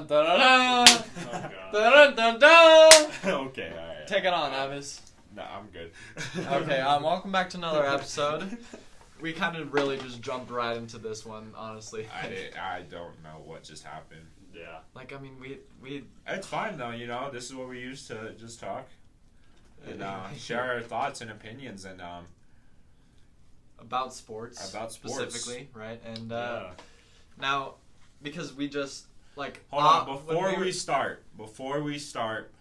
Dun, dun, dun, dun. Oh, God. Dun, dun, dun, dun. Okay, alright. Take it on, Abbas. No, I'm good. Okay, welcome back to another episode. We kind of really just jumped right into this one, honestly. I don't know what just happened. Yeah. Like, I mean, we It's fine though, you know. This is what we use to just talk and share our thoughts and opinions and about sports specifically, right? And Yeah. now, because we just like hold on before we start,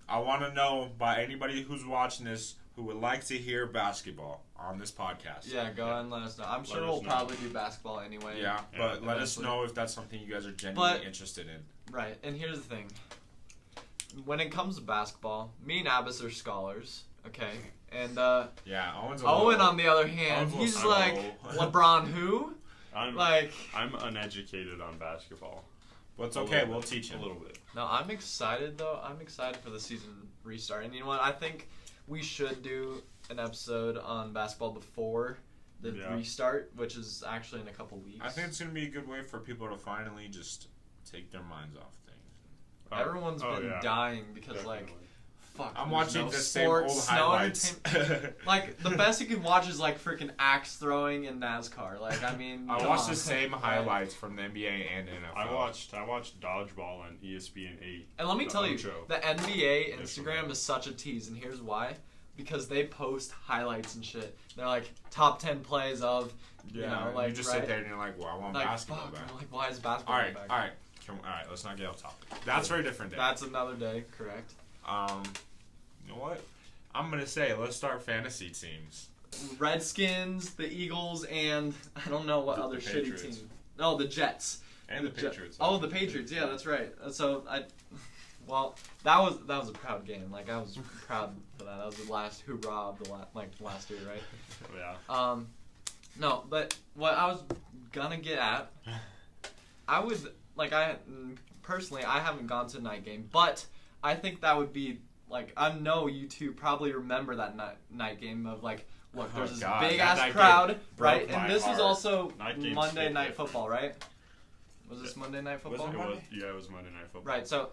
I want to know by anybody who's watching this who would like to hear basketball on this podcast. Yeah, go ahead and let us know. I'm sure we'll probably do basketball anyway. Yeah, but let us know if that's something you guys are genuinely interested in. Right, and here's the thing. When it comes to basketball, me and Abbas are scholars, okay? And yeah, Owen on the other hand, he's like LeBron who? I'm uneducated on basketball. Well, it's okay. We'll teach him a little bit. No, I'm excited though. I'm excited for the season restart. And you know what? I think we should do an episode on basketball before the restart, which is actually in a couple weeks. I think it's going to be a good way for people to finally just take their minds off things. Everyone's been dying because, fuck. I'm watching the same old highlights. Like, the best you can watch is, like, freaking axe throwing in NASCAR. Like, I mean... I watched the same highlights from the NBA and NFL. I watched Dodgeball on ESPN 8. And let me tell you, the NBA Instagram is such a tease, and here's why. Because they post highlights and shit. They're like, top 10 plays of, you know, like... You just sit there and you're like, well, I want basketball back. Like, why is basketball back? All right, let's not get off topic. That's for a different day. That's another day, correct. You know what? I'm going to say, let's start fantasy teams. Redskins, the Eagles, and I don't know what other shitty team. No, the Jets. And the Patriots. Oh, the Patriots. Yeah, that's right. So, that was a proud game. Like, I was proud for that. That was the last hoorah of the last year, right? Yeah. No, but what I was gonna get at, I would, personally, I haven't gone to a night game, but I think that would be, I know you two probably remember that night game of, look, there's this big-ass crowd, right? And this was also Monday Night Football, right? Was this Monday Night Football? It was Monday Night Football. Right, so...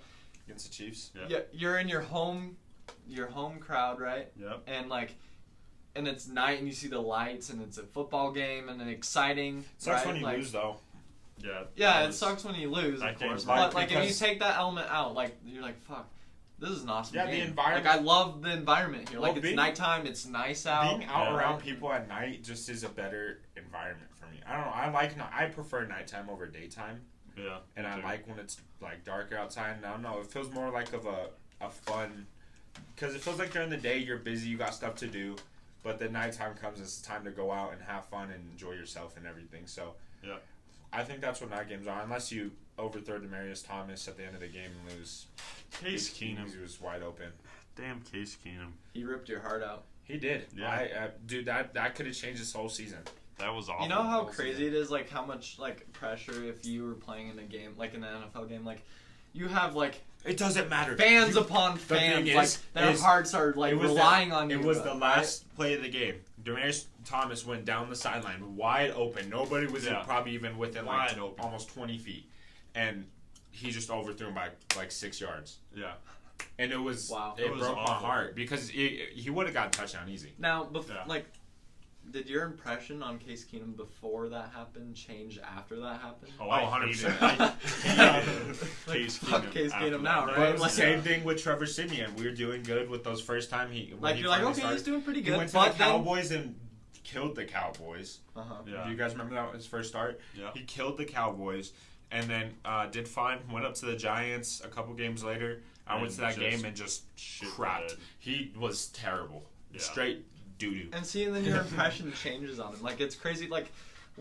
Against the Chiefs? Yeah. You're in your home crowd, right? Yep. And it's night and you see the lights and it's a football game and exciting. It sucks when you lose, though. Yeah. Yeah, it sucks when you lose, of course. But, if you take that element out, you're like, fuck. This is an awesome game. the environment. I love the environment here. It's nighttime. It's nice out. Being out around people at night just is a better environment for me. I don't know. I prefer nighttime over daytime. Yeah. And I like when it's darker outside. And I don't know. It feels more like of a fun, because it feels like during the day you're busy, you got stuff to do, but the nighttime comes, it's time to go out and have fun and enjoy yourself and everything. So yeah, I think that's what night games are, unless you overthrow Demaryius Thomas at the end of the game and lose. Case Keenum, he was wide open. Damn Case Keenum. He ripped your heart out. He did. Yeah. Dude, that could have changed this whole season. That was awful. You know how crazy it is, how much, pressure if you were playing in a game, in an NFL game, you have, It doesn't matter. Fans upon fans, their hearts are, relying on you. It was the last play of the game. Demaryius Thomas went down the sideline, wide open. Nobody was probably even within, almost 20 feet. And he just overthrew him by, 6 yards. Yeah. And it was, it broke my heart, because he would have got a touchdown easy. Now, did your impression on Case Keenum before that happened change after that happened? Oh, 100%. Case Keenum now, right? But it was the same thing with Trevor Siemian. We were doing good with those first time you're he's doing pretty good. He went to the Cowboys and killed the Cowboys. Yeah. Do you guys remember that was his first start? Yeah. He killed the Cowboys, and then did fine. Went up to the Giants a couple games later. I went to that game and just crapped. He was terrible. Yeah. Straight doo-doo. And then your impression changes on him. It's crazy,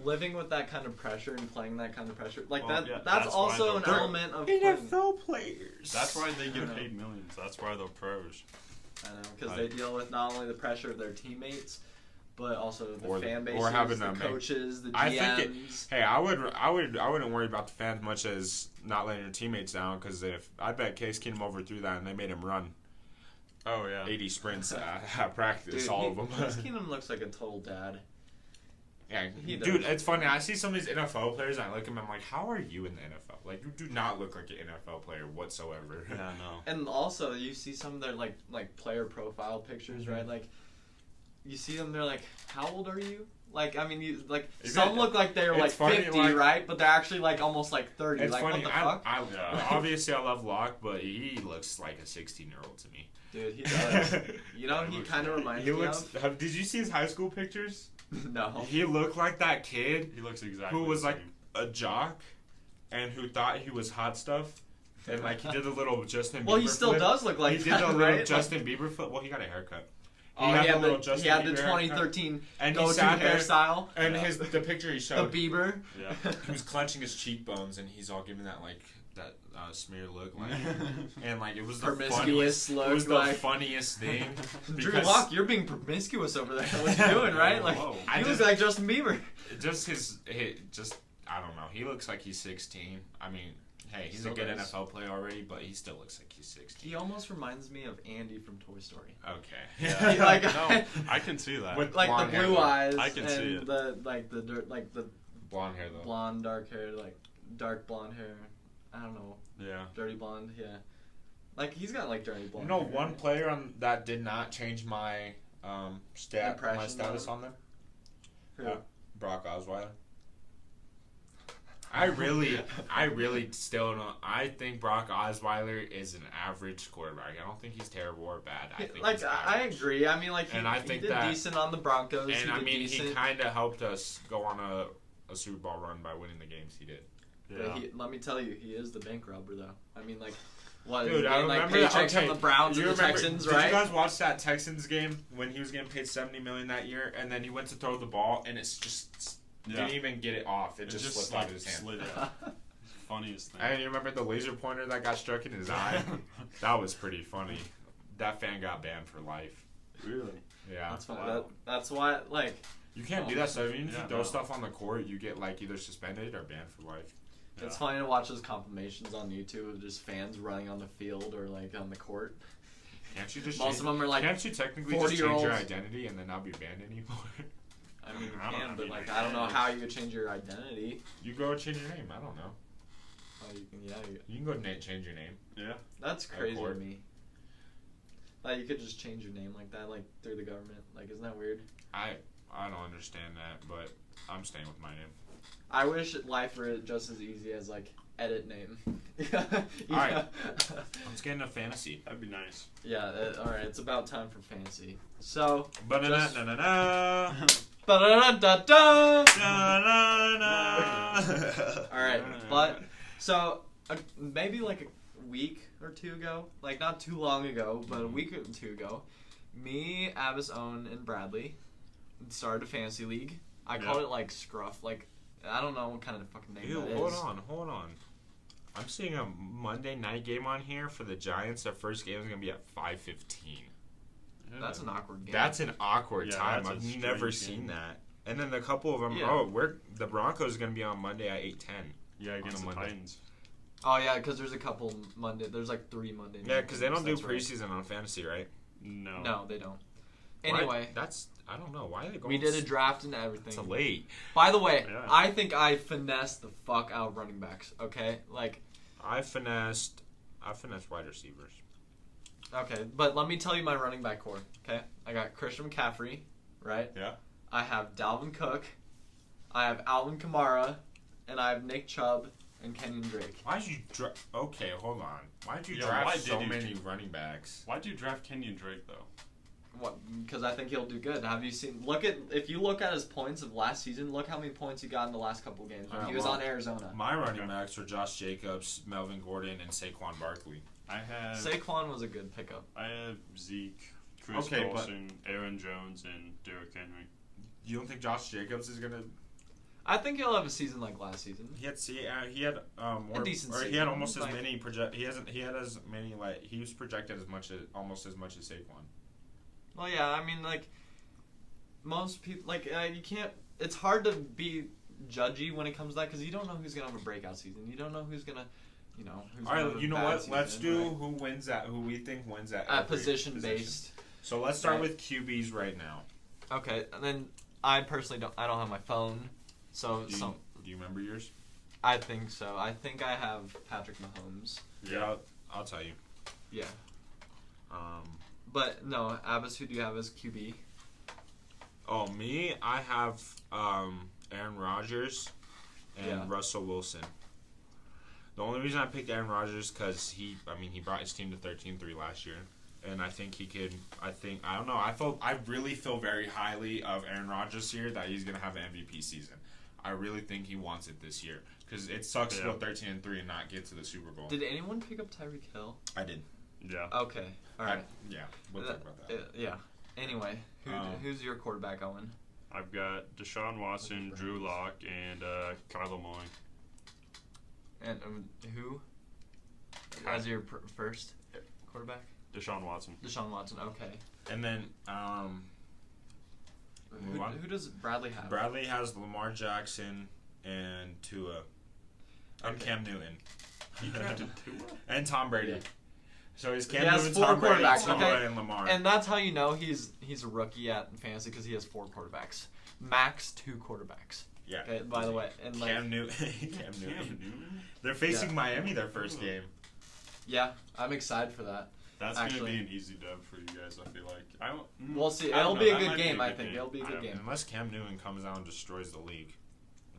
living with that kind of pressure and playing that kind of pressure. That's also an element of NFL players. That's why they get paid millions. That's why they're pros. I know, because they deal with not only the pressure of their teammates, but also the fan bases, or having the coaches, the GMs. I wouldn't worry about the fans much as not letting their teammates down, because I bet Case Keenum overthrew that and they made him run. Oh, yeah. 80 sprints at practice, all of them. Case Keenum looks like a total dad. Yeah, He dude, does. it's funny. I see some of these NFL players, and I look at them, I'm like, how are you in the NFL? Like, you do not look like an NFL player whatsoever. Yeah, no. And also, you see some of their like player profile pictures, right? Like, you see them, they're like, "How old are you?" Like, I mean, you like some look like they're like funny, 50, like- right? But they're actually like almost like 30. It's Like, funny. what the fuck, Yeah. Obviously, I love Locke, but he looks like a 16-year-old to me. dude? He does. You know, He he looks kind of great. reminds He me looks. of. Did you see his high school pictures? No. He looked like that kid He looks exactly who was the like same. a jock, and who thought he was hot stuff, and like he did the little Justin Bieber. Well, he still flip. does look like He that, did the little right? Justin Bieber flip. Well, he got a haircut. He had the little the Justin 2013 And he go-to sat there, hairstyle. and Yeah. the picture he The showed, Bieber. Yeah. he was clenching his cheekbones, and he's all giving that like that smear look, like, and like it was the Promiscuous funniest. look. It was the like, funniest thing. Drew because Lock, you're being promiscuous over there. What you doing, right? Like, Whoa. I you look just- like Justin Bieber. Just just I don't know. He looks like he's 16. I mean, hey, he's Still a good does. NFL player already, but he still looks like he's 16. He almost reminds me of Andy from Toy Story. Okay. Yeah. Like, No, I can see that. With like the blonde hair, blue though. eyes I can and see it. the like the dirt, like the Blonde hair though. blonde dark hair, like dark blonde hair. I don't know, Yeah. dirty blonde. Yeah, like he's got like dirty You blonde. know, hair, one right? player on that did not change my my Impression status of on them. Who? Brock Osweiler. I really still don't. I think Brock Osweiler is an average quarterback. I don't think he's terrible or bad. I think like he's I average. agree. I mean, like And I think he did that- decent on the Broncos. And he I did mean, decent, he kind of helped us go on a Super Bowl run by winning the games he did. but Yeah. let me tell you, he is the bank robber, though. I mean, like, what? Dude, I getting, like remember that- paychecks okay, from the Browns You and the remember- Texans, did right? you guys watch that Texans game when he was getting paid $70 million that year, and then he went to throw the ball, and it's just didn't even get it off. It just slipped out of his hand. slid out. Funniest thing. And you remember the laser pointer that got struck in his eye? That was pretty funny. That fan got banned for life. Really? Yeah. That's fine. Wow. That's why, like, You can't do that stuff. Even if Yeah, you throw no. stuff on the court, you get like either suspended or banned for life. it's Yeah. funny to watch those compilations on YouTube of just fans running on the field or like on the court. Can't you just Most change, of them are like, can't you technically just change your 40-year-olds. identity and then not be banned anymore? I mean, you I don't can, know, but I like, mean, I don't know how you would change your identity. You go change your name. I don't know. Oh, you can, yeah, You can go change your name. Yeah. that's crazy to court. me. Like, you could just change your name like that, like through the government. Like, isn't that weird? I don't understand that, but I'm staying with my name. I wish life were just as easy as like edit name. Alright. Let's get into fantasy. That'd be nice. Yeah. All right. It's about time for fantasy. So. Ba-na-na-na-na. Ba-da-da-da-da! Na-na-na. All right, but so maybe like a week or two ago, like not too long ago, but a week or two ago, me, Abbas, Owen, and Bradley started a fantasy league. I called Yeah. it like Scruff. Like I don't know what kind of fucking name Ew, that hold is. on. I'm seeing a Monday night game on here for the Giants. Their first game is gonna be at 5:15. Yeah. That's an awkward game. That's an awkward Yeah, time. that's a I've never strange seen game. that. And then a couple of them. Yeah. Oh, the Broncos is gonna be on Monday at 8:10. Yeah, against on the a Monday. Titans. Oh yeah, because there's a couple Monday. There's like 3 Monday. Yeah, night because they don't games, do that's right. preseason on fantasy, right? No. No, they don't. Why- Anyway, I don't know why are they going. we did a draft and everything. So late. By the way, Yeah. I think I finessed the fuck out of running backs. Okay, like. I finessed wide receivers. Okay, but let me tell you my running back core. Okay, I got Christian McCaffrey, right? Yeah. I have Dalvin Cook, I have Alvin Kamara, and I have Nick Chubb and Kenyon Drake. Why'd you Okay, hold on. Why'd you Yeah, draft why so did you many running backs? Why'd you draft Kenyon Drake though? What? Because I think he'll do good. Have you seen? If you look at his points of last season, look how many points he got in the last couple games when Alright, he was well, on Arizona. My running Okay. backs were Josh Jacobs, Melvin Gordon, and Saquon Barkley. I have Saquon was a good pickup. Zeke, Chris Okay, but- Dawson, Aaron Jones, and Derrick Henry. You don't think Josh Jacobs is gonna? I think he'll have a season like last season. He had more. A decent or he season. had almost as Like- many He had as many he was projected almost as much as Saquon. Well, yeah, I mean, like, most people, like, you can't, it's hard to be judgy when it comes to that, because you don't know who's going to have a breakout season. You don't know who's going to, who's All gonna have right, a you know bad what? season, Let's do right? who wins that. Who we think wins that. At every position-based. So let's start Right. with QBs right now. Okay, and then I personally don't have my phone, so Do you remember yours? I think so. I think I have Patrick Mahomes. Yeah, I'll tell you. Yeah. But no, Abbas, who do you have as QB? Oh, me? I have Aaron Rodgers and Russell Wilson. The only reason I picked Aaron Rodgers because he brought his team to 13-3 last year. And I think he could. I don't know. I really feel very highly of Aaron Rodgers here that he's gonna have an MVP season. I really think he wants it this year because it sucks to go 13-3 and not get to the Super Bowl. Did anyone pick up Tyreek Hill? I did. Yeah. Okay. All right. We'll talk about that. Yeah. Anyway, who's your quarterback, Owen? I've got Deshaun Watson, Drew Lock, and Kyler Murray. And who? As your first quarterback? Deshaun Watson. Deshaun Watson. Okay. And then who does Bradley have? Bradley has Lamar Jackson and Tua. And Cam Newton. He drafted Tua? And Tom Brady. Yeah. So he's Cam He has Newton, 4 Tom Brady, quarterbacks, Tua, okay? and Lamar. And that's how you know he's a rookie at fantasy because he has 4 quarterbacks. Max 2 quarterbacks. Yeah. Okay, by the way. And Cam Newton. Cam Newton. They're facing Miami their first game. Yeah, I'm excited for that. That's going to be an easy dub for you guys, I feel like. We'll see. I It'll don't be know. a That good might be game, a I good think. game. It'll be a good game. Unless Cam Newton comes out and destroys the league.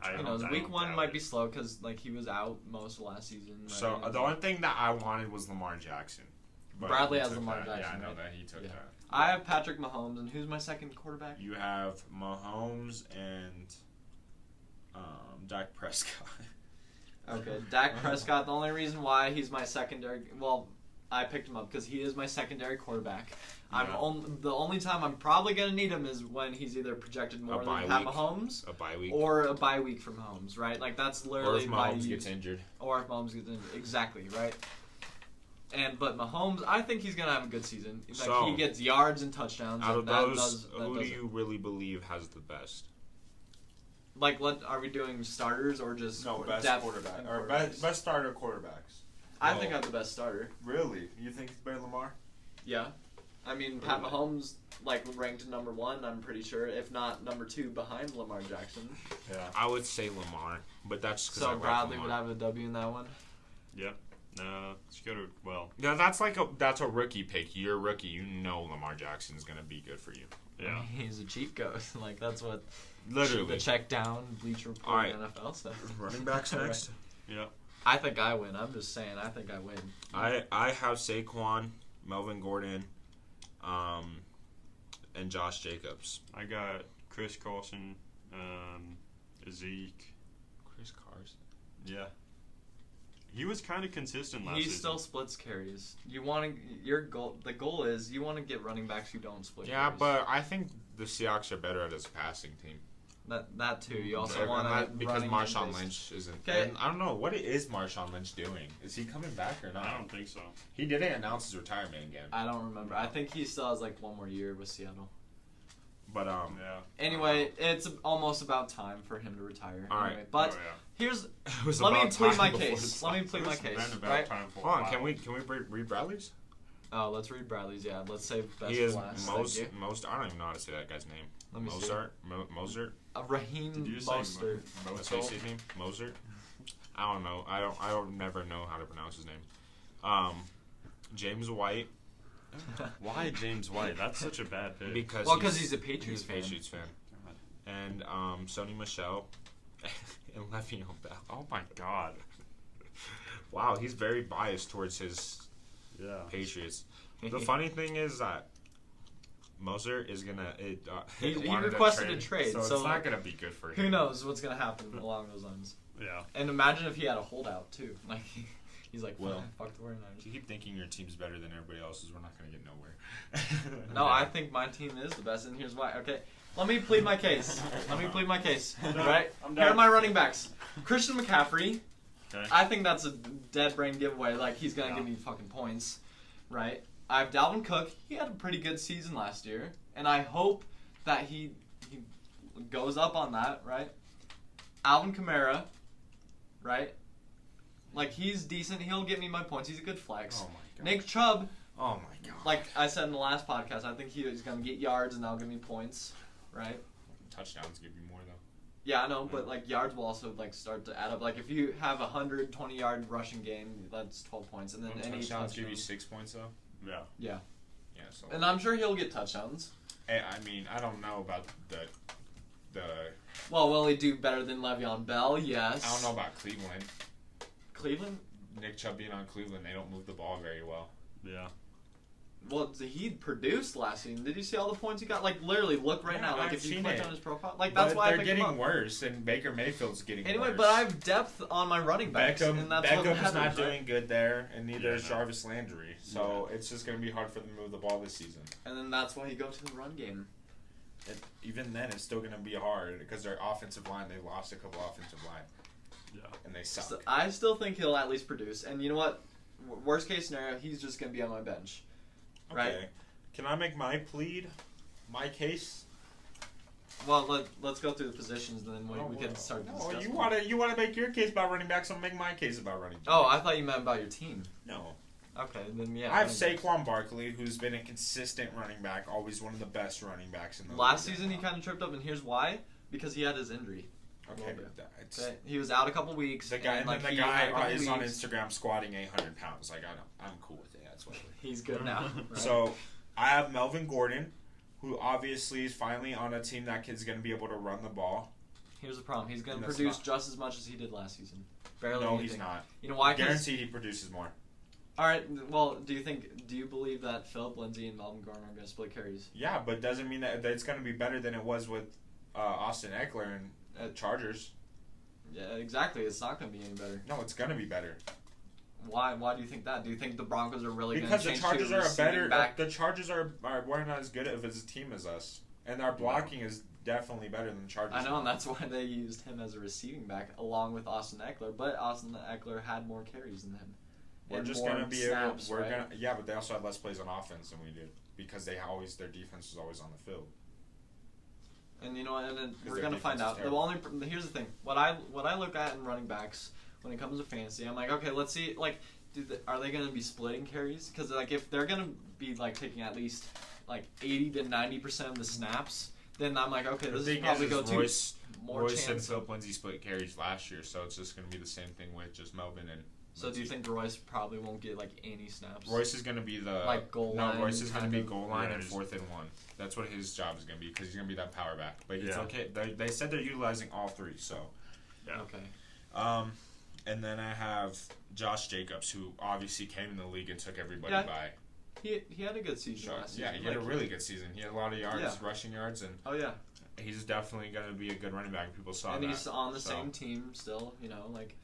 Who knows? Week 1 might be slow because he was out most of last season. Right? So the only thing that I wanted was Lamar Jackson. But Bradley he has took Lamar that. Jackson. Yeah, I know right? that he took that. I have Patrick Mahomes, and who's my second quarterback? You have Mahomes and Dak Prescott. Okay, Dak Prescott. The only reason why he's my secondary, I picked him up because he is my secondary quarterback. Yeah. The only time I'm probably gonna need him is when he's either projected more than Pat Mahomes, a bye week, or a bye week from Mahomes. Right, like that's literally or if Mahomes gets injured, exactly right. But Mahomes, I think he's gonna have a good season. So, he gets yards and touchdowns. Out of those, that who do you really believe has the best? Are we doing starters or just best quarterback or best starter quarterbacks? I think I have the best starter. Really? You think it's better than Lamar? Yeah. I mean, Pat Mahomes, ranked number 1, I'm pretty sure, if not number 2 behind Lamar Jackson. Yeah. I would say Lamar, but that's because So Bradley would have a W in that one? Yep. No, let's go to, Yeah, that's a rookie pick. You're a rookie. You know Lamar Jackson's going to be good for you. Yeah. He's a cheat code. That's what literally the check down Bleacher Report NFL says. Running backs next. Yeah. I think I win. I'm just saying, I think I win. I have Saquon, Melvin Gordon, and Josh Jacobs. I got Chris Carson, Zeke. Chris Carson? Yeah. He was kind of consistent last season. He still splits carries. The goal is you want to get running backs who don't split carries. Yeah, but I think the Seahawks are better at his passing team. That too. You also want to because Marshawn Lynch isn't. Okay. And I don't know what is Marshawn Lynch doing. Is he coming back or not? I don't think so. He didn't announce his retirement again. I don't remember. I think he still has 1 more year with Seattle. But yeah. Anyway, it's almost about time for him to retire. All right. Anyway, but here's it was let me about plead time my before case. this Let me time. plead my case. Been about Right? time for a Hold on, while. can we read Bradley's? Oh, let's read Bradley's. Yeah, let's save best He for is last. most. I don't even know how to say that guy's name. Let me see. Mozart. Raheem Did you say Mostert. What's his name? Mozart. I don't know. I don't never know how to pronounce his name. James White. Why James White? That's such a bad pick. Because he's a Patriots fan. God. And Sony Michel and Le'Veon Bell. Oh my God. Wow, he's very biased towards his Patriots. The funny thing is that Moser is gonna. He requested a trade, so it's not gonna be good for him. Who knows what's gonna happen along those lines? Yeah. And imagine if he had a holdout too. He's like, Well, fuck the 49ers. You keep thinking your team's better than everybody else's. We're not gonna get nowhere. No, I think my team is the best, and here's why. Okay, let me plead my case. Right? Here are my running backs. Christian McCaffrey. Okay. I think that's a dead brain giveaway. He's gonna give me fucking points, right? I have Dalvin Cook. He had a pretty good season last year, and I hope that he goes up on that, right? Alvin Kamara, right? He's decent. He'll get me my points. He's a good flex. Oh my God. Nick Chubb. Oh my God. Like I said in the last podcast, I think he's gonna get yards and that'll give me points, right? touchdowns give you more though. Yeah, I know, but like yards will also like start to add up. Like if you have a 120-yard rushing game, that's 12 points, and then any touchdowns give you 6 points though. Yeah. Yeah. Yeah. So. And I'm sure he'll get touchdowns. I mean, I don't know about the. Well, will he do better than Le'Veon Bell? Yes. I don't know about Cleveland. Cleveland? Nick Chubb being on Cleveland, they don't move the ball very well. Yeah. Well, he produced last season. Did you see all the points he got? Like, literally, look right now. Like, I've if you seen click it. on his profile. Like, that's why I they're picked him getting up. worse, and Baker Mayfield's getting worse. Anyway, but I have depth on my running backs, and that's what Beckham's matters, not right? doing good there, and neither is no. Jarvis Landry. So it's just going to be hard for them to move the ball this season. And then that's why you go to the run game. Even then, it's still going to be hard because their offensive line, they lost a couple offensive line. Yeah. And they suck. So I still think he'll at least produce. And you know what? Worst case scenario, he's just going to be on my bench. Right? Okay. Can I make my plead? My case? Well, let's go through the positions, and then we can start discussing. You want to make your case about running backs, I'll make my case about running backs. Oh, I thought you meant about your team. No. Okay, then yeah. I have Saquon Barkley, who's been a consistent running back, always one of the best running backs in the league. Last season, he kind of tripped up, and here's why. Because he had his injury. Okay, Okay, he was out a couple weeks. the guy, and, like, the he had a guy couple is on weeks. Instagram squatting 800 pounds. Like I'm cool with it. That's what. He's good now. Right? So I have Melvin Gordon, who obviously is finally on a team that is going to be able to run the ball. Here's the problem. He's going to And that's produce not- just as much as he did last season. Barely No, anything. he's not. You know why? 'Cause- Guaranteed he produces more. All right. Well, do you believe that Philip Lindsay and Melvin Gordon are going to split carries? Yeah, but doesn't mean that it's going to be better than it was with Austin Eckler and Chargers. Yeah, exactly. It's not going to be any better. No, it's going to be better. Why? Why do you think that? Do you think the Broncos are really going to Because change the Chargers to are a receiving better. back? The Chargers are we're not as good of a team as us, and our blocking is definitely better than the Chargers. I know, and that's why they used him as a receiving back along with Austin Eckler. But Austin Eckler had more carries than him. We're and just more gonna be snaps, able. We're right? gonna but they also had less plays on offense than we did because their defense was always on the field. And you know what? And then we're their gonna find defense out. is The only here's the thing. What I look at in running backs when it comes to fantasy, I'm like, okay, let's see. Like, are they gonna be splitting carries? Because like if they're gonna be like taking at least like 80 to 90% of the snaps, then I'm like, okay, this is probably go to more Royce and chance. Philip Lindsay split carries last year, so it's just gonna be the same thing with just Melvin and. So do you think Royce probably won't get like any snaps? Royce is going to be the goal line? No, Royce is going to be kind of- goal line Yeah, and he's- 4th and 1. That's what his job is going to be because he's going to be that power back. But he's Yeah. okay. They said they're utilizing all three. So, Yeah. Okay. And then I have Josh Jacobs, who obviously came in the league and took everybody Yeah. by. He had a good season last season. Yeah, he had a really good season. He had a lot of yards, Yeah. rushing yards, and Oh yeah. he's definitely going to be a good running back. People saw And that. he's on the So- same team still. You know, like.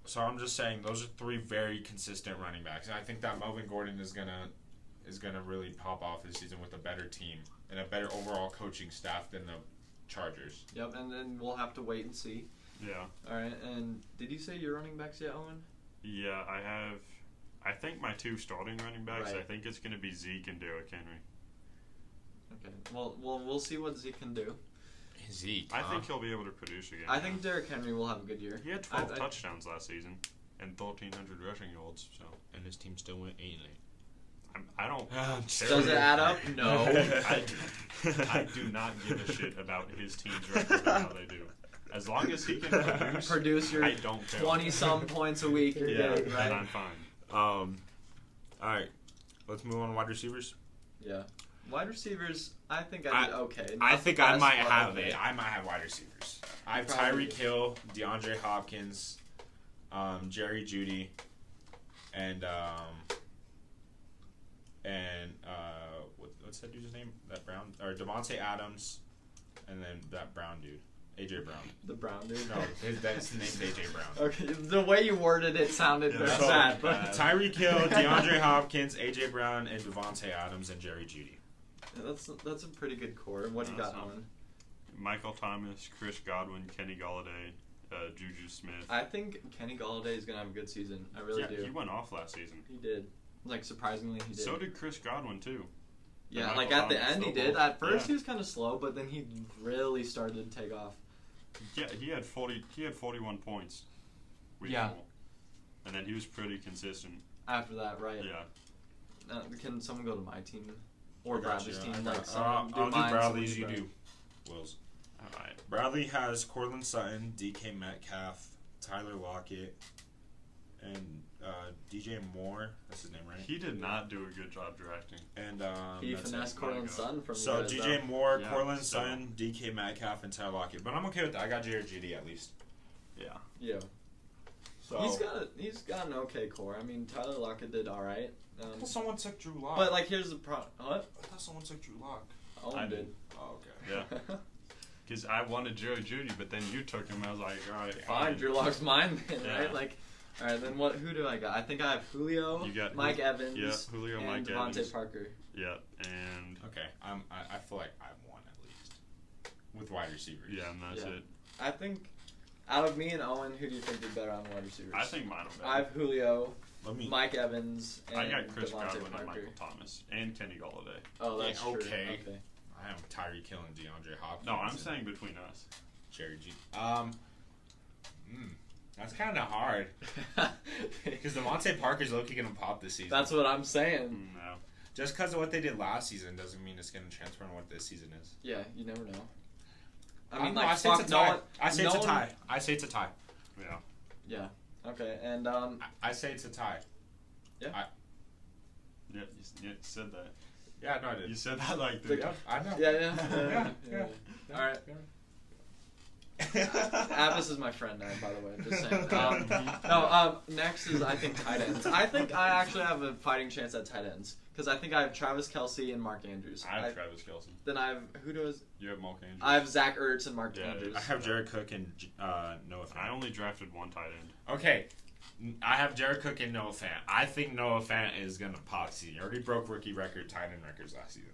So I'm just saying those are three very consistent running backs, and I think that Melvin Gordon is gonna really pop off this season with a better team and a better overall coaching staff than the Chargers. Yep. And then we'll have to wait and see. Yeah. All right. And did you say your running backs yet, Owen? Yeah, I think my two starting running backs, Right. I think it's going to be Zeke and Derrick Henry. Okay. Well, we'll see what Zeke can do. Zeke. I think he'll be able to produce again. I think Derrick Henry will have a good year. He had 12 I- touchdowns last season and 1,300 rushing yards. So and his team still went 8-8. I don't. Does it add up? No. I do not give a shit about his team's record and how they do. As long as he can Produce your I don't care. 20-some points a week. You're Yeah, good, right? and I'm fine. All right, let's move on to wide receivers. Yeah. Wide receivers, I think I'd be okay. I Not think the I best, might but have okay. it. I might have wide receivers. I have probably Tyreek do. Hill, DeAndre Hopkins, Jerry Jeudy, and what's that dude's name? That Brown or Devontae Adams, and then that Brown dude, AJ Brown. The Brown dude. No, that's his name's AJ Brown. Okay, the way you worded it sounded Yeah, very that's bad, so but bad. Tyreek Hill, DeAndre Hopkins, AJ Brown, and Devontae Adams and Jerry Jeudy. that's a pretty good core. What do you No, got, it's not. Owen? Michael Thomas, Chris Godwin, Kenny Galladay, Juju Smith. I think Kenny Galladay is gonna have a good season. I really do. He went off last season. He did. Like surprisingly, he did. So did Chris Godwin too. Yeah, And like Michael at the Thomas end he still did. both. At first Yeah. he was kind of slow, but then he really started to take off. Yeah, he had 41 points. Week Yeah. 4. And then he was pretty consistent. After that, right? Yeah. Can someone go to my team or I got Bradley's you. team? I Like, got- someone I'll do mine, Bradley's. You someone do Will's. Bradley has Cortland Sutton, DK Metcalf, Tyler Lockett, and DJ Moore. That's his name, right? He did not do a good job drafting. And He that's finessed it. Cortland Sutton from So you guys, DJ though. Moore, Yeah, Cortland so- Sutton, DK Metcalf, and Tyler Lockett. But I'm okay with that. I got Jared Judy at least. Yeah. Yeah. So He's got an okay core. I mean, Tyler Lockett did all right. I thought someone took Drew Lock. But like, here's the problem. What? I thought someone took Drew Lock. Owen I did. Oh, okay. Yeah. Because I wanted Jerry Judy, but then you took him. I was like, all right, Fine, Drew Lock's mine, then, Yeah. right? Like, all right, then what? Who do I got? I think I have Julio, You got Mike Evans, Yeah, Julio, and Mike Devontae Evans. Parker. Yeah, and Okay. I feel like I'm one at least with wide receivers. yeah, and that's Yeah. it. I think out of me and Owen, who do you think did better on the wide receivers? I think mine will be. I have Julio, Let me. Mike Evans, and I got Chris Devontae Godwin and Parker. Michael Thomas and Kenny Golladay. Oh, that's Yeah, true. okay. Okay. I am Tyreek Hill and DeAndre Hopkins. No, I'm and saying between us. Jerry G. That's kind of hard because Devontae Parker's low-key gonna pop this season. That's what I'm saying. No. Just because of what they did last season doesn't mean it's gonna transfer on what this season is. Yeah, you never know. I I mean, know, like, I say it's a fuck, no tie. one- I say no it's a one- tie. I say it's a tie. Yeah. Yeah. Okay, and I say it's a tie. Yeah, you said that. Yeah, no, I did. You said that like three Yep, I know. yeah. Yeah. All right. Abbas is my friend now, by the way. Just saying. Next is I think tight ends. I think I actually have a fighting chance at tight ends because I think I have Travis Kelce and Mark Andrews. I have Travis Kelce. Then I have You have Mark Andrews. I have Zach Ertz and Mark Yeah, Andrews. I have Jared Cook and Noah Fant. I only drafted one tight end. Okay, I have Jared Cook and Noah Fant. I think Noah Fant is gonna pop season. He already broke rookie record tight end records last season.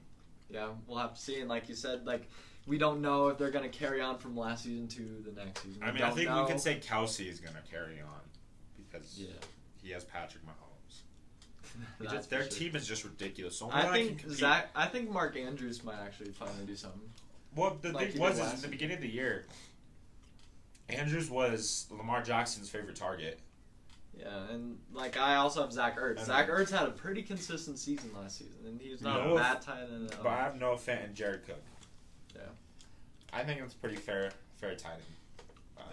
Yeah, we'll have to see. And like you said, like we don't know if they're gonna carry on from last season to the next season. I mean, I think we can say Kelsey is gonna carry on because he has Patrick Mahomes. Their team is just ridiculous. So I think Mark Andrews might actually finally do something. Well, the like thing he did was last in the beginning of the year, Andrews was Lamar Jackson's favorite target. Yeah, and like I also have Zach Ertz. And Zach Ertz had a pretty consistent season last season, and he's not Noah- a bad tight end. But I have Noah Fant and Jared Cook. Yeah. I think it's pretty fair tight end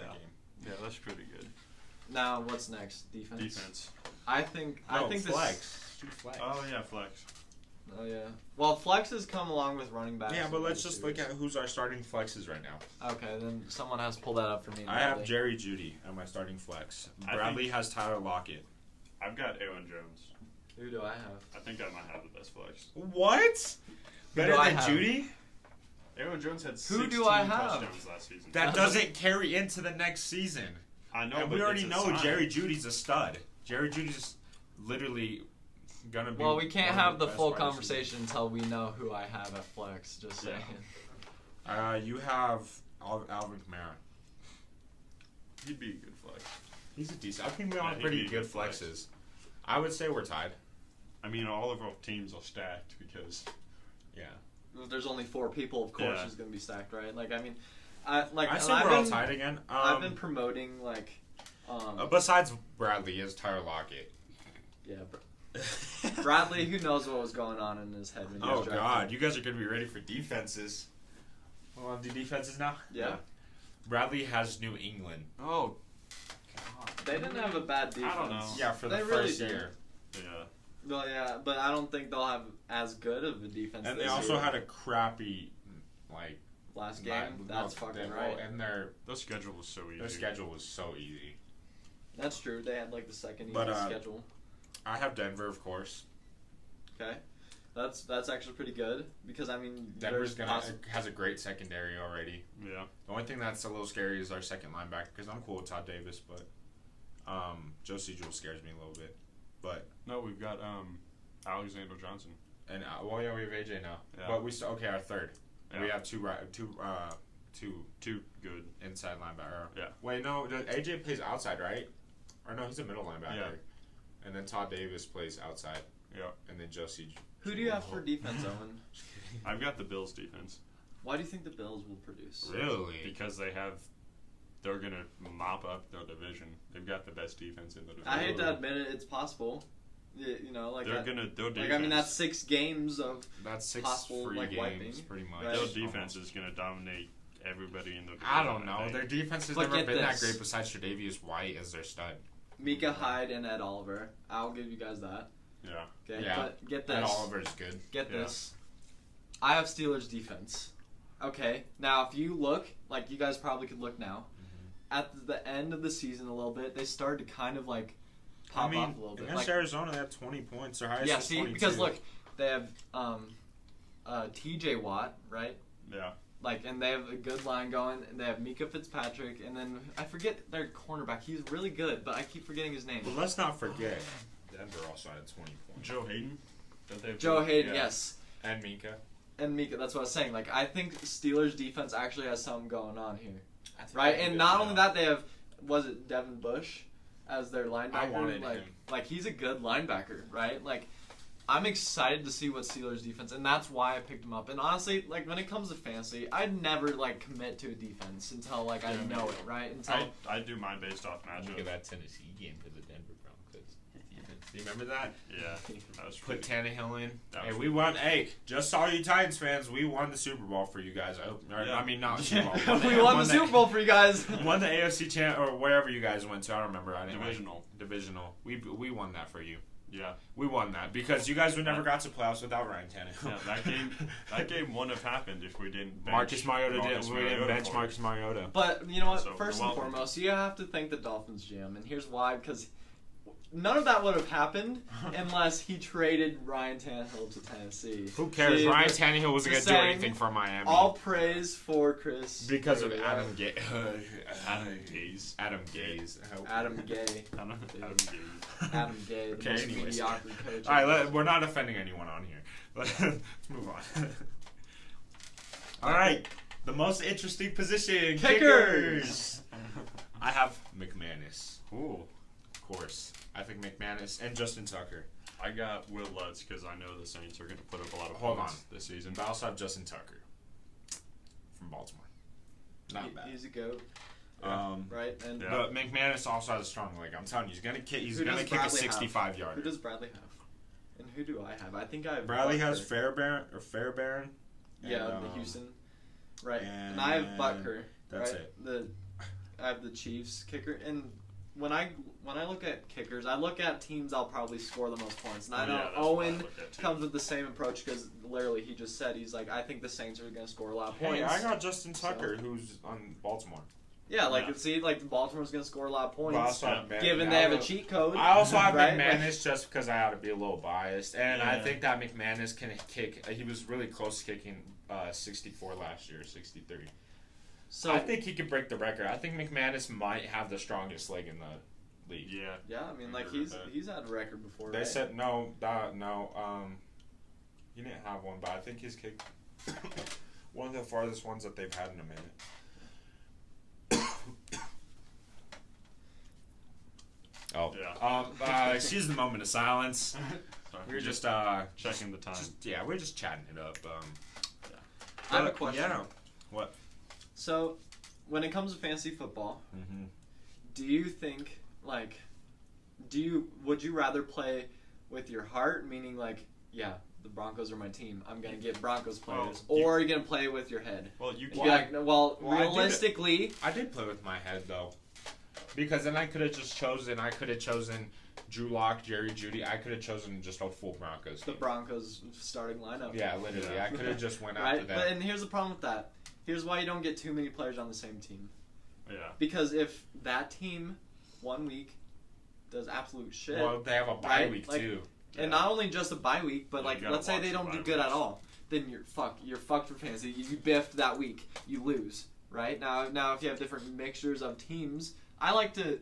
Yeah. game. Yeah, that's pretty good. Now what's next? Defense. Defense. I think flex. this. Shoot flex. Oh yeah, flex. Oh yeah. Well, flexes come along with running backs. Yeah, and but let's wide just look receivers. at who's our starting flexes right now. Okay, then someone has to pull that up for me. I have Bradley. Jerry Judy as my starting flex. I Bradley think- has Tyler Lockett. I've got Owen Jones. Who do I have? I think I might have the best flex. What? Who Better do I than have? Judy? Aaron Jones had Who 16 do I have? touchdowns last season. That doesn't carry into the next season. I know, And but we already it's a know sign. Jerry Judy's a stud. Jerry Judy's literally gonna be. Well, we can't one of have the best full wide receivers. conversation until we know who I have at flex. Just Yeah. saying. You have Alvin Kamara. He'd be a good flex. He's a decent. I think we all Yeah, have he'd pretty be a good good flex. flexes. I would say we're tied. I mean, all of our teams are stacked because Yeah. If there's only 4 people, of course, Yeah. it's gonna be stacked, right? Like, I mean, I I say I've we're all been- tied again. I've been promoting like, Besides Bradley is Tyler Lockett. yeah, Bradley. Who knows what was going on in his head when he Oh was drafted. God, you guys are gonna be ready for defenses. Want to do defenses now? Yeah. Bradley has New England. oh They didn't have a bad defense. I don't know. Yeah, for the They really first did. year. yeah, Well, yeah, but I don't think they'll have as good of a defense. And this they also year. had a crappy, like, last game. That's fucking right. And their schedule was so easy. their schedule was so easy. That's true. They had like the second But, easiest schedule. I have Denver, of course. Okay, that's actually pretty good because I mean Denver's there's has a great secondary already. Yeah, The only thing that's a little scary is our second linebacker because I'm cool with Todd Davis, but Josie Jewell scares me a little bit. But no, we've got Alexander Johnson. and we have AJ now. Yeah. But we still our third. Yeah. We have two good. inside linebacker. Yeah. Wait, no, AJ plays outside, right? Or no, he's a middle linebacker. Yeah. And then Todd Davis plays outside. Yeah, And then Josie. Who do you have for defense, Owen? I've got the Bills defense Why do you think the Bills will produce? Really? because they're gonna mop up their division. They've got the best defense in the division. I hate to admit it, it's possible. You know, like Their like I mean, that's 6 games of That's 6 possible, free like, games, wiping. pretty much. Right. their defense is gonna dominate everybody in the division. I don't know. think. Their defense has But never get been that this. great besides Tre'Davious White as their stud. Mika Hyde and Ed Oliver. I'll give you guys that. Yeah. Okay, Yeah. but get this. And Oliver's good. Get Yeah. this. I have Steelers defense. Okay, now if you look, like you guys probably could look now, at the end of the season a little bit, they started to kind of like pop off a little bit. Against Like, Arizona, they had 20 points. Their highest yeah, was see, 22. because look, they have T.J. Watt, right? Yeah. Like, and they have a good line going, and they have Mika Fitzpatrick, and then I forget their cornerback. He's really good, but I keep forgetting his name. But let's not forget, Denver also had 20 points. Joe Hayden. Don't they have Joe two? Hayden, Yeah. yes. And Mika. And Mika, that's what I was saying. Like, I think Steelers defense actually has something going on here. I think Right? they And do, not yeah. only that, they have, was it Devin Bush as their linebacker? I wanted like, him. Like, he's a good linebacker, right? Like, I'm excited to see what Steelers defense, and that's why I picked him up. And honestly, like, when it comes to fantasy, I'd never, like, commit to a defense until, like, I Yeah, know it, right? Until I do mine based off Look matchup. at that Tennessee game for the Denver Broncos. Do you remember that? Yeah. That was Put pretty. Tannehill in. That Hey, was we won. Hey, just all you Titans fans, we won the Super Bowl for you guys. Yeah. I mean, not Super Bowl. we won the Super Bowl for you guys. Won the AFC champ or wherever you guys went to. I don't remember. Divisional. Divisional. We won that for you. Yeah. We won that because you guys would never got to playoffs without Ryan Tannehill. Yeah, that game wouldn't have happened if we didn't bench Marcus Mariota Marcus didn't. We didn't Mariota bench for Marcus it. Mariota. But you know what? So, First you're and welcome. foremost, you have to thank the Dolphins GM, and here's why: because none of that would have happened unless he traded Ryan Tannehill to Tennessee. Who cares? See, Ryan Tannehill wasn't going just to do saying, anything for Miami. All praise for Chris because of Gaze. Adam Gaze. Adam Gaze. Adam Gaze. Adam Gay. Adam Gaze. Adam Gay, the Okay, most anyways. mediocre coach. All right, we're not offending anyone on here. Let's move on. All right, the most interesting position, Kickers. I have McManus, Ooh. of course. I think McManus and Justin Tucker. I got Will Lutz because I know the Saints are going to put up a lot of Hold points on. this season. But I also have Justin Tucker from Baltimore. Not bad. He's a goat, right? And Yeah. But McManus also has a strong leg. I'm telling you, he's gonna kick. He's Who gonna does kick a Bradley have? 65 who yarder. does Bradley have? And who do I have? I think I have Bradley has Butker. Fairbairn. Yeah, and, the Houston. Right. And I have Butker. That's right? it. I have the Chiefs kicker, and when I look at kickers, I look at teams I'll probably score the most points. And I know Yeah, that's what I Owen look at, too. comes with the same approach because literally he just said he's like, I think the Saints are going to score a lot of Hey, points. I got Justin Tucker, who's on Baltimore. Yeah, like Yeah. see, like Baltimore's going to score a lot of But I points, also have Man- given I they have a also- cheat code. I also have right? McManus just because I ought to be a little biased, and I Yeah. think that McManus can kick. He was really close to kicking 64 last year, 63. So I think he could break the record. I think McManus might have the strongest leg in the league. Yeah. yeah, I mean, like agree with that. he's had a record before. They right? said no. He didn't have one, but I think his kick one of the farthest ones that they've had in a minute. Oh, Yeah. excuse the moment of silence. Sorry, We were just checking the time. we're just chatting it up. I have a but, question. Yeah. What? So, when it comes to fantasy football, Mm-hmm. do you think like, would you rather play with your heart, meaning like, yeah, the Broncos are my team, I'm gonna get Broncos players, Well, or are you gonna play with your head? Well, you And can't. be like, well, well, I did it. realistically, I did play with my head though, because then I could have just chosen. I could have chosen Drew Lock, Jerry Jeudy. I could have chosen just a full Broncos the team. Broncos starting lineup. Yeah, literally. Yeah. I could have just went after Right, that. but and here's the problem with that. Here's why you don't get too many players on the same team. Yeah. Because if that team 1 week does absolute shit, Well, they have a bye Right? week Like- too. and not only just a bye week, but Yeah, like you gotta let's say watch they the don't do bye good at weeks. all, then you're fucked for fantasy. You biffed that week, you lose. Right now, if you have different mixtures of teams, I like to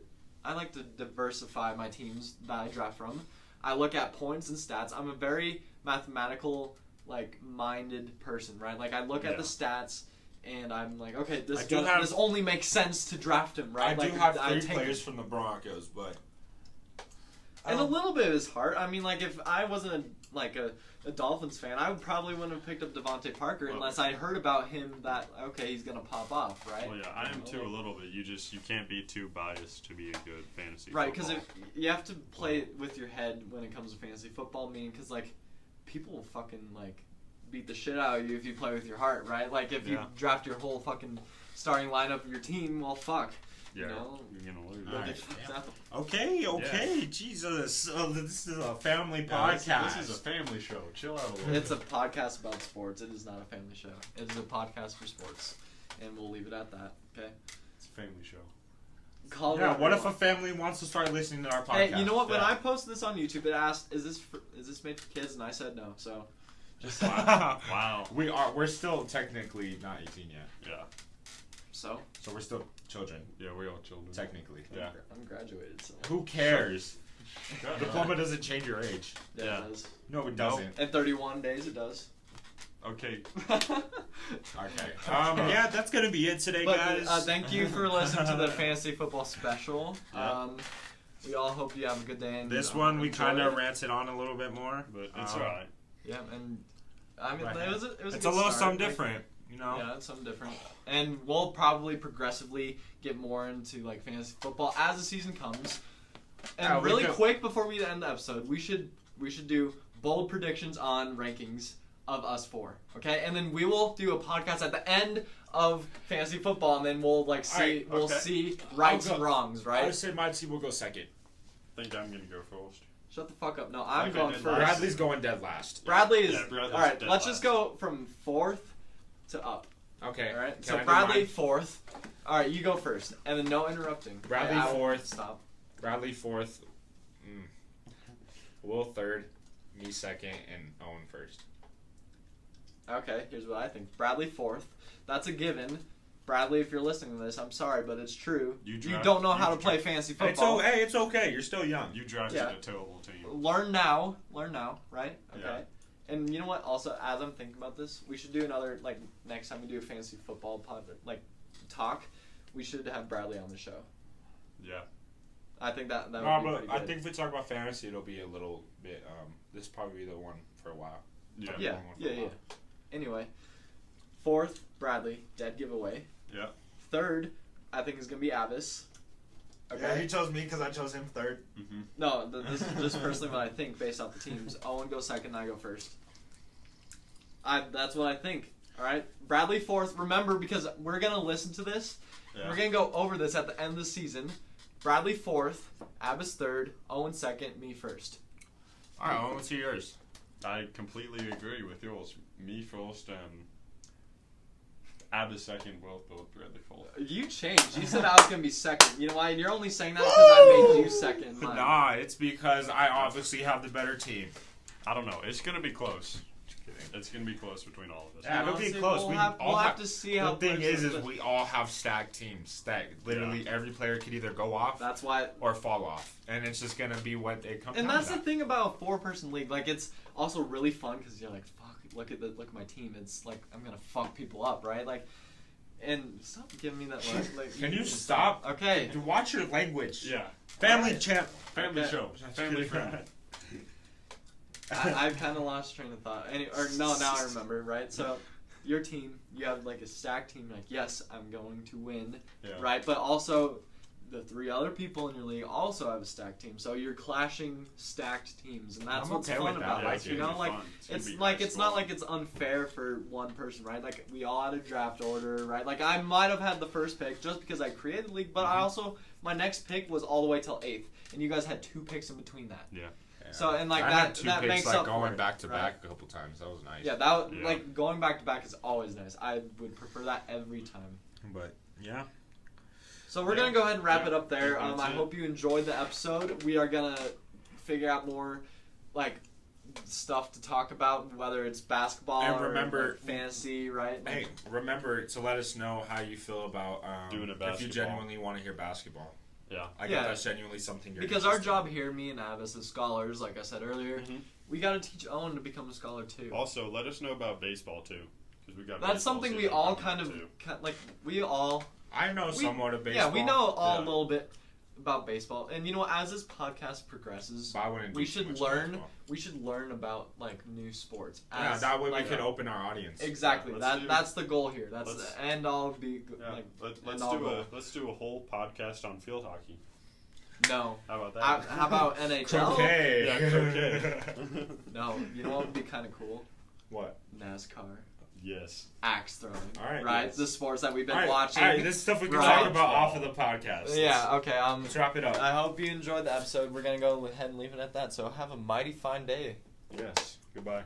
diversify my teams that I draft from. I look at points and stats. I'm a very mathematical minded person, right? Like I look at Yeah. the stats. And I'm like, okay, I do have- this only makes sense to draft him, right? I like, do have I three take players it. from the Broncos, but And a little bit of his heart. I mean, like if I wasn't a Dolphins fan, I probably wouldn't have picked up Devontae Parker Well- unless I heard about him that okay, he's gonna pop off, right? Well, yeah, I am too a little bit. You can't be too biased to be a good fantasy. Right, because football. you have to play with your head when it comes to fantasy football. Meaning, because people will fucking beat the shit out of you if you play with your heart, right? Like if you Yeah. draft your whole fucking starting lineup of your team, well, fuck. Yeah, You know? you're gonna lose. All right. Exactly. Okay, Jesus. This is a family Yeah, podcast. this is a family show. Chill out a little It's a bit. podcast about sports. It is not a family show. It is a podcast for sports, and we'll leave it at that. Okay. It's a family show. Call Yeah, it what if a everyone. family wants to start listening to our podcast? Hey, you know what? When Yeah. I posted this on YouTube, it asked, "Is this made for kids?" And I said no. So, just Wow. We're still technically not 18 yet. Yeah. so So we're still children, Yeah, we're all children. technically. Yeah. I'm graduated. So Who cares? Shut up. Diploma doesn't change your age. Yeah. it does. No, it doesn't. In 31 days, it does. Okay. Okay. Yeah, that's gonna be it today, But guys. thank you for listening to the fantasy football special. Yeah. We all hope you have a good day. And This one we enjoy kind of it. ranted on a little bit more, But it's Um, alright. Yeah, and I mean Right. it was a it's good a little start. something Like, different, you know. Yeah, it's something different. And we'll probably progressively get more into like fantasy football as the season comes. And Yeah, we really could- quick before we end the episode, we should do bold predictions on rankings of us four. Okay? And then we will do a podcast at the end of fantasy football, and then we'll like see Alright, we'll okay. see rights I'll and go. wrongs, I right? would say my team will go second. I think I'm gonna go first. Shut the fuck up. No, I'm Like I going did first. last Bradley's going dead last. Bradley is Yeah, Bradley's all right. dead Let's just last. go from fourth to up. Okay. All right. Can So I do Bradley mine? fourth. All right, you go first, and then no interrupting. Bradley I will fourth. Stop. Bradley fourth. Will third. Me second, and Owen first. Okay, here's what I think. Bradley fourth. That's a given. Bradley, if you're listening to this, I'm sorry, but it's true. You You draft- don't know you how to draft- play fantasy It's football. hey, it's okay. You're still young. You drafted Yeah. a terrible team. Learn now, right? Okay. Yeah. And you know what? Also, as I'm thinking about this, we should do another like next time we do a fantasy football talk. We should have Bradley on the show. Yeah. I think that would No, be but pretty I good. think if we talk about fantasy, it'll be a little bit. This will probably be the one for a while. Yeah. Yeah, One for yeah, a yeah. while. Anyway, fourth, Bradley, dead giveaway. Yeah. Third, I think is gonna be Abbas. Okay. Yeah, he chose me because I chose him third. Mm-hmm. No, this is just personally what I think based off the teams. Owen goes second, I go first. That's what I think. All right, Bradley fourth. Remember, because we're gonna listen to this. Yeah. We're gonna go over this at the end of the season. Bradley fourth, Abbas third, Owen second, me first. All right, Owen, what's yours? I completely agree with yours. Me first and Abbas second, both Bradley first. You changed. You said I was gonna be second. You know why? And you're only saying that because I made you second. in mine. Nah, it's because I obviously have the better team. I don't know. It's gonna be close. Just kidding. It's gonna be close between all of us. Yeah, it'll be Honestly, close. We'll, We have, all we'll have have- to see how. The thing players is but we all have stacked teams. That literally every player could either go off that's why. or fall off, and it's just gonna be what they come. And down that's to the thing about a four-person league. Like, it's also really fun because you're like, fuck, look at my team. It's like I'm gonna fuck people up, right? Like, and stop giving me that look. Like, Can you stop? Okay. To watch your language. Yeah. Family Alright. champ. Family Okay. show. Family friendly. I kind of lost train of thought. Now I remember, right? So, your team, you have like a stacked team. Like, yes, I'm going to win, Yeah. right? But also, the three other people in your league also have a stacked team. So you're clashing stacked teams, and that's I'm what's okay fun with that. about I it. like You it. know, It's like fun. gonna it's be like high it's not scoring. like it's unfair for one person, right? Like we all had a draft order, right? Like I might have had the first pick just because I created the league, but I also my next pick was all the way till 8th, and you guys had 2 picks in between that. Yeah. So, and, like, I that- had two that picks, makes like up for going it, back to right? back a couple times. That was nice. Yeah, that Yeah. like going back to back is always nice. I would prefer that every time. But yeah. So we're Yeah. gonna go ahead and wrap Yeah. it up there. That's I it. hope you enjoyed the episode. We are gonna figure out more like stuff to talk about, whether it's basketball And or remember- like, fantasy, right? Like, Hey, remember to let us know how you feel about Doing a if you basketball. genuinely want to hear basketball. Yeah. I Yeah. think that's genuinely something you're because our interested job here, me and Abbas as scholars, like I said earlier, Mhm. we gotta teach Owen to become a scholar too. Also, let us know about baseball too, because we got. That's baseball something we season all coming kind up, of too. like. We all in. I know we- somewhat of baseball. yeah, we know all Yeah. a little bit about baseball, and you know, as this podcast progresses, But I wouldn't we do too should much learn. baseball. We should learn about like new sports. Yeah, as, that way like, we could open our audience. Exactly. Yeah, That's the goal here. That's let's- the end all be Yeah. like let's and all goal. do a whole podcast on field hockey. No. How about that? How about NHL? Croquet. Yeah, croquet. No. You know what would be kind of cool? What? NASCAR. Yes. Axe throwing. All right. Right? Yes. The sports that we've been All right, watching. All right, this stuff we can Right. talk about off of the podcast. Yeah, okay. Let's wrap it up. I hope you enjoyed the episode. We're going to go ahead and leave it at that. So have a mighty fine day. Yes. Goodbye.